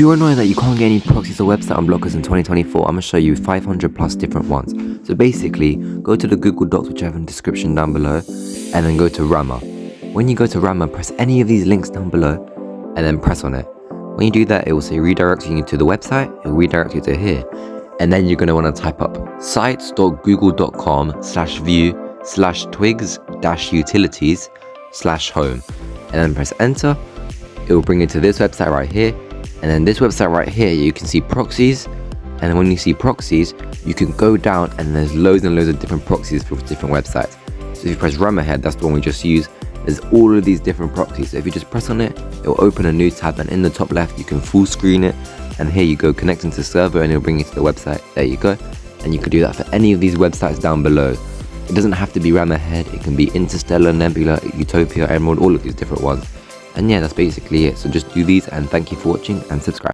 you're annoyed that you can't get any proxies or website unblockers in 2024, I'm going to show you 500 plus different ones. So basically, go to the Google Docs which I have in the description down below, and then go to Rammer. When you go to Rammer, press any of these links down below, and then press on it. When you do that, it will say redirect you to the website, it will redirect you to here. And then you're going to want to type up sites.google.com/view/twigs-utilities/home. And then press enter. It will bring you to this website right here. And then this website right here, you can see proxies. And then when you see proxies, you can go down and there's loads and loads of different proxies for different websites. So if you press Rammerhead, that's the one we just used. There's all of these different proxies. So if you just press on it, it will open a new tab, and in the top left, you can full screen it. And here you go, connecting to server, and it'll bring you to the website. There you go. And you could do that for any of these websites down below. It doesn't have to be Rammerhead. It can be Interstellar, Nebula, Utopia, Emerald, all of these different ones. And yeah, that's basically it. So just do these, and thank you for watching and subscribe.